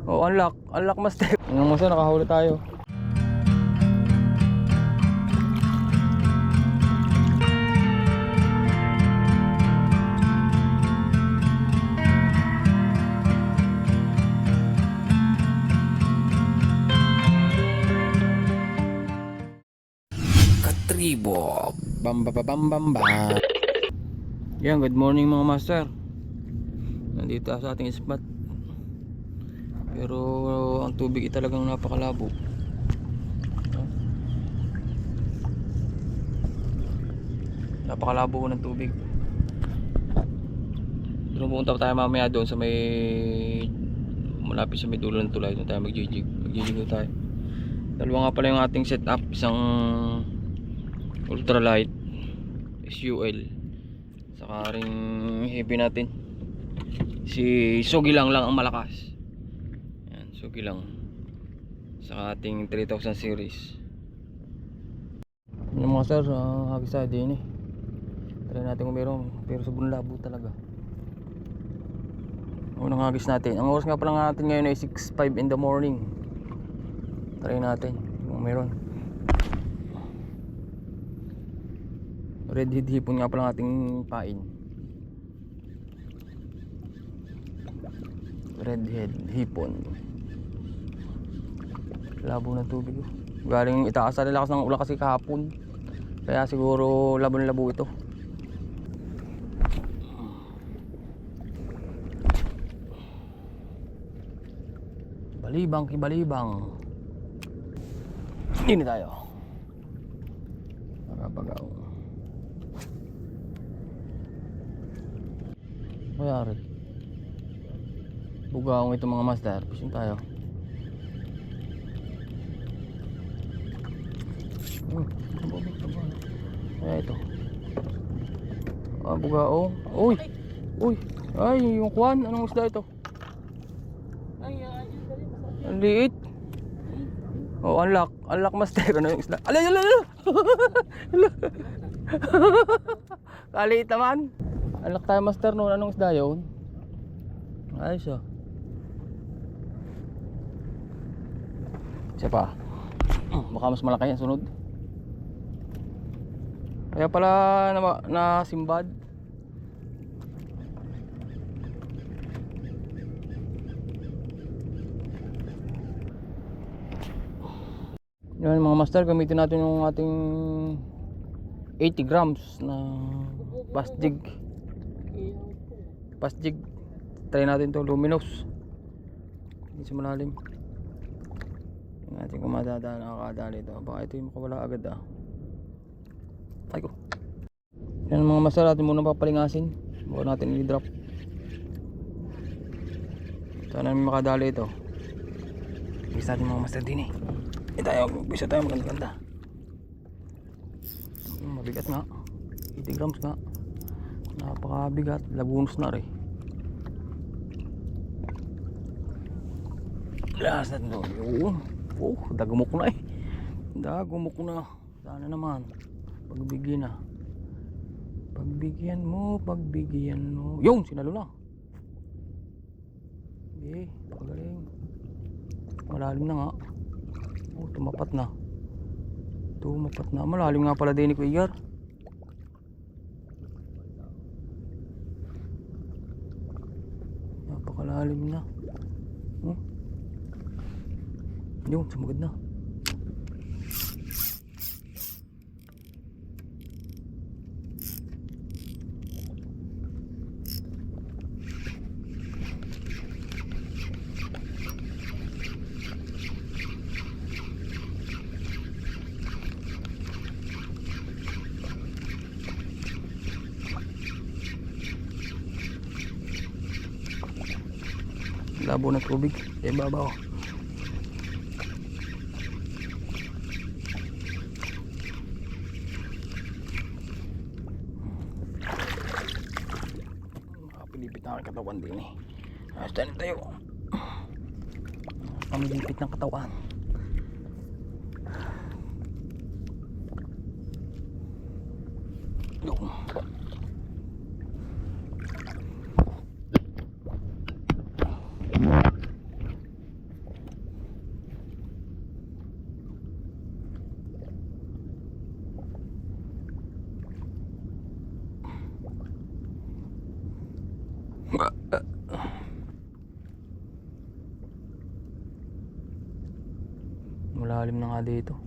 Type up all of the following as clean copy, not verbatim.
Oh, unlock. Unlock master. Tingnan mo sir, nakahuli tayo. Katribo. Bamba. Yan, good morning mga master. Nandito sa ating spot. Pero ang tubig talagang napakalabo. Napakalabo ng tubig. Pero pupunta tayo mamaya doon sa may malapit sa may dulo ng tulay. Doon tayo magjijig tayo. Dalawa nga pala yung ating setup. Isang ultralight SUL, saka ring heavy natin si Sugi lang ang malakas. Yan, Sugi lang sa ating 3000 series. Yung mga sir, hagis tayo din eh. Try natin kung meron, pero sobrang labo talaga. Unang hagis natin. Ang oras nga pala natin ngayon ay 6:05 in the morning. Try natin kung meron. Redhead hipon nga pala ating pain. Redhead hipon. Labo ng tubig. Galing itaas na lakas ng ulan kasi kahapon. Kaya siguro labo na labo ito. Balibang kibalibang. Hindi tayo. Nakapagaw. Mayari. Bugaong ito mga master. Fishing tayo. Kaya ito. Bugaong. Uy. Uy. Ay, yung kwan. Anong isda ito? Ang liit. Oh, unlock. Unlock master. Ano yung isda? Alay. Kaliit naman. Unlock tayo master noon. Anong isda yun? Ayos ah. Siya pa. Baka mas malaki yan sunod. Kaya pala na simbad. Yan mga master, gamitin natin yung ating 80 grams na fast jig. Try natin to, luminous. Hindi sa malalim. Tingnan natin kung nakakadali ito. Baka ito yung makawala agad ah. Ay ko. Yan mga master, natin muna papalingasin bago natin i-drop. Sana may makadali ito. Bisa natin mga master din eh. Bisa tayo maganda. Mabigat nga. 80 grams nga. Napakabigat. Lagunos na rin. Lakas natin doon. Yun. Oh, dagumok na eh. Dagumok na. Sana naman. Pagbigyan na. Pagbigyan mo. Yun, sinalo na. Eh, pagaling. Malalim na nga. Oh, tumapat na. Malalim nga pala din ni Kuya. Napakalalim na. Yun, sumagad na. Labo ng tubig sa ibabaw. Pilipit na ang katawan din eh. Ayos tayo. Pamilipit ng katawan. Yung Malalim na nga dito.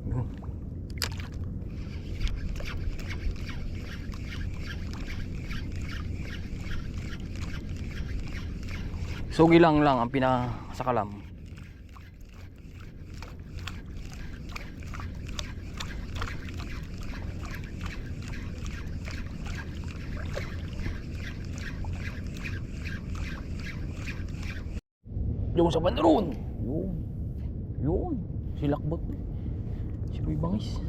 Yun. Sugi lang ang pinakasakalam. Yung sa banderon. Yun. Silakbot. Si Boy Bangis.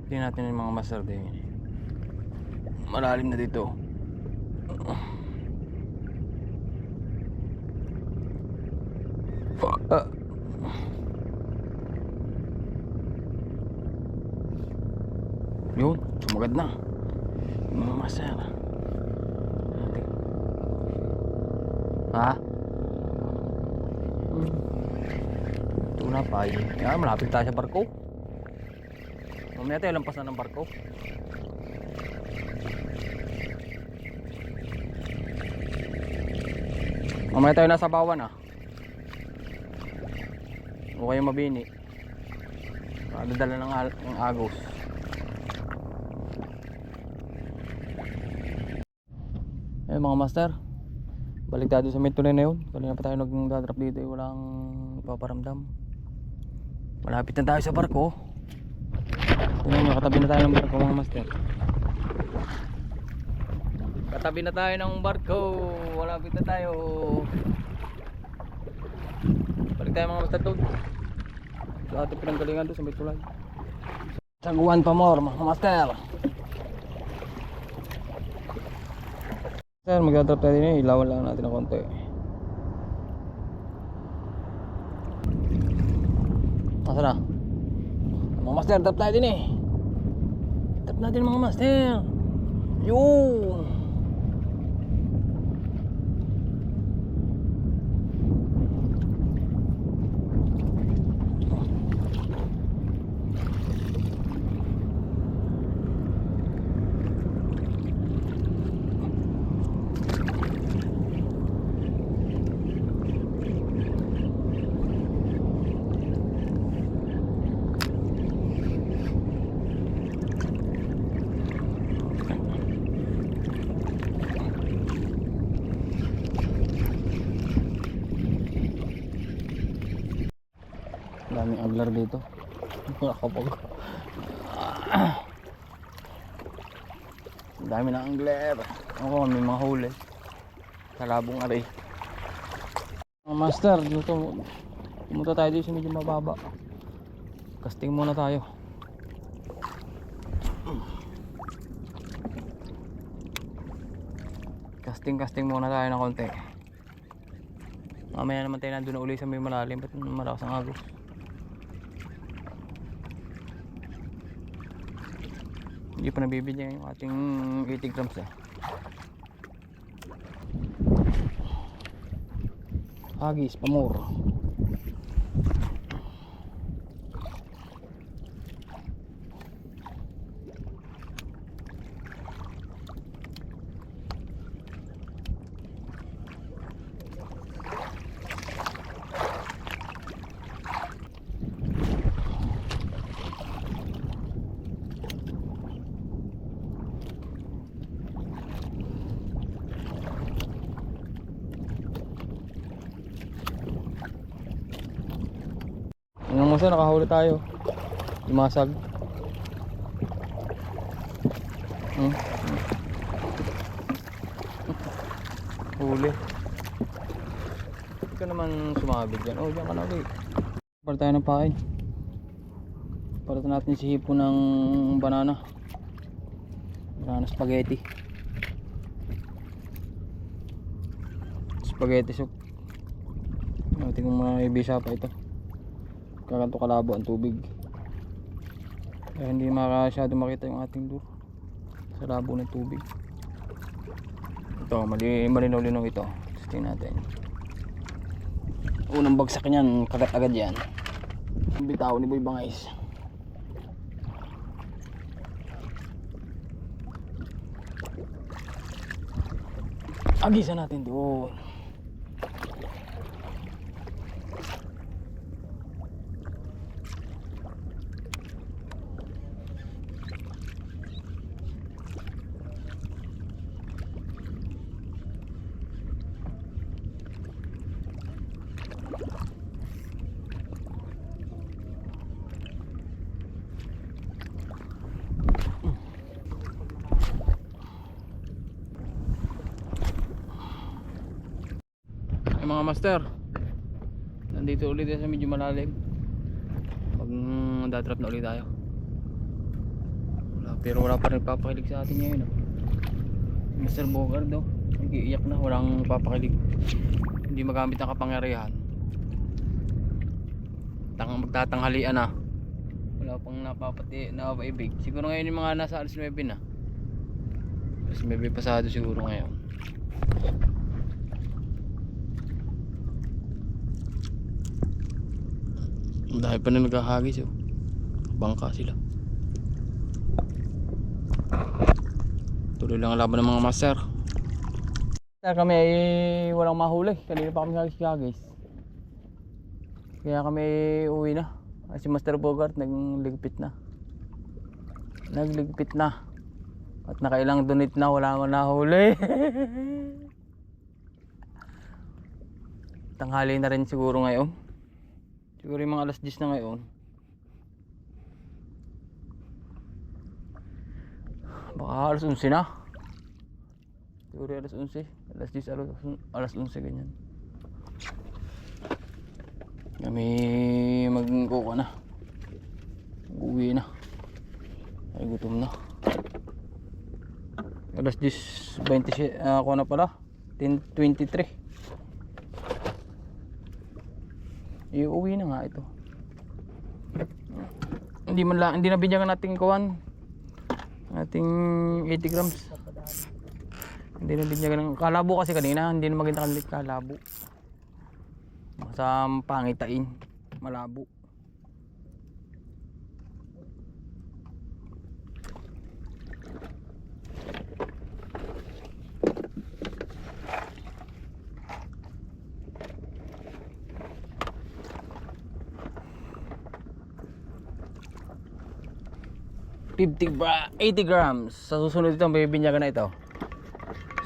Tingnan natin yung mga master din. Malalim na dito. Yun, sumagad na. Yung mga master. Ha? Tuna pa yun. Yan, malapit tayo sa barko. Mamaya tayo lampas na ng barko. Mamaya tayo nasa bawan o kayo mabini. Dadala ng agos. Eh mga master, balik tayo sa metro na yun. Kanina pa tayo nag-drop dito, walang paparamdam. Malapit na tayo sa barko. Tingnan nyo, katabi na tayo ng barko mga master. Katabi na tayo ng barko. Malapit na tayo. Balik tayo mga master doon. Sa ating pinanggalingan doon sa may tulay. Saguan pa more mga master. Sir, mag-drop tayo din eh. Ilawan lang natin ng konti. Nasaan na? Mga master, drop tayo din eh. Drop natin mga master. Yun. Daming angler dito. Nakapag dami na angler. Oo, may mga huli. Kalabong aray. Mga master, dito pumunta tayo dito sa medyo mababa. Casting muna tayo. Casting muna tayo ng konti. Mamaya naman tayo nandun na uli sa may malalim. Ba't malakas ang agos? Hindi pa nabibigyan yung ating 80 grams eh. Hagis, pamor. Tingnan mo sir, nakahuli tayo. Lumasag. Huli. Hindi ka naman sumabit dyan. Oh, dyan ka na ulit. Para tayo ng pain. Para natin si hipo ng banana. Banana spaghetti. Spaghetti soup. natin kung may bisa pa ito. Kaganto kalabo ang tubig. Kaya hindi masyado makita yung ating lure sa labo ng tubig. Ito, malinaw-linaw ito. Tingnan natin. Unang bagsak niyan, kagat agad yan. Ang bitaw ni Boy Bangais. Agisan natin doon. Mga master, nandito ulit sa medyo malalim. Magdadrap na ulit tayo. Pero wala pa rin papakilig sa atin ngayon. Mr. Bogard daw, nag-iiyak na, walang papakilig. Hindi magamit ang kapangyarihan. Magtatanghalian na. Wala pang napaibig. Siguro ngayon yung mga nasa alas 9 na. Alas 9 pasado siguro ngayon. Dahil pa na naghahagis yun. Bangka sila. Tuloy lang ang laban ng mga master. Kami ay walang mahuli. Kanina pa kami hagis. Kaya kami uwi na. Si Master Bogart nagligpit na. At nakailang donate na, wala man nahuli. Tanghali na rin siguro ngayon. Siguro yung mga alas 10 na ngayon. Baka alas 11 na. Siguro alas 11. Alas 10, alas 11 ganyan. Kami magkuka na. Uwi na. Ay gutom na. Alas 10:20 ako na pala. 10:23. Iuwi na nga ito. Hindi na binyagan nating kuwan. Ating 80 grams. Hindi na binyagan ng kalabo kasi kanina. Hindi na maganda kanila kalabo. Sa pangitain. Malabo. $80 grams. Sa susunod ito, may binyagan na ito.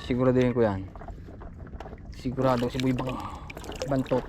Siguraduhin ko yan. Sigurado si Boy Bantot.